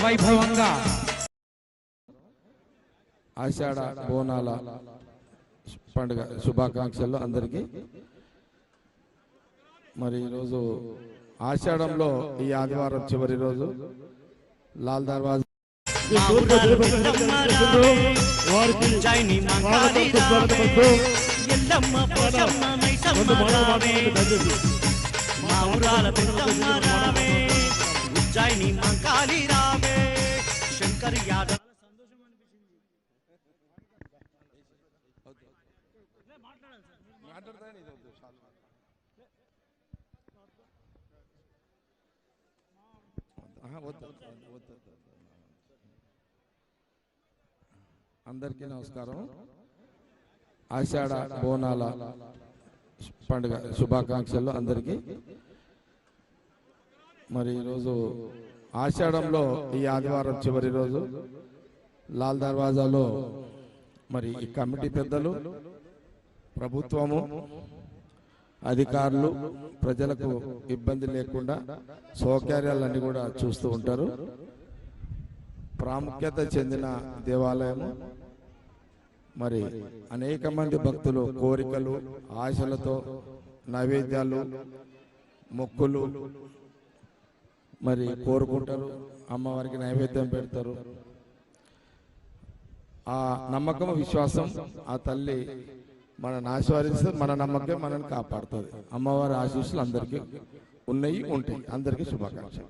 వైభవంగా ఆషాఢ బోనాల పండుగ శుభాకాంక్షలు అందరికీ. మరి ఈరోజు ఆషాఢంలో ఈ ఆదివారం చివరి రోజు లాల్ దర్వాజా శంకర్ యాదవ్ అందరికీ నమస్కారం. ఆషాఢ బోనాల పండుగ శుభాకాంక్షలు అందరికీ. మరి ఈరోజు ఆషాఢంలో ఈ ఆదివారం చివరి రోజు లాల్ దర్వాజాలో మరి ఈ కమిటీ పెద్దలు, ప్రభుత్వము, అధికారులు ప్రజలకు ఇబ్బంది లేకుండా సౌకర్యాలన్నీ కూడా చూస్తూ ఉంటారు. ప్రాముఖ్యత చెందిన దేవాలయము. మరి అనేక మంది భక్తులు కోరికలు, ఆశలతో నైవేద్యాలు, మొక్కులు మరి కోరుకుంటారు. అమ్మవారికి నైవేద్యం పెడతారు. ఆ నమ్మకం, విశ్వాసం ఆ తల్లి మనల్ని ఆశీర్వదిస్తే మన నమ్మకం మనల్ని కాపాడుతుంది. అమ్మవారి ఆశీస్సులు అందరికీ ఉన్నాయి, ఉంటాయి. అందరికీ శుభాకాంక్షలు.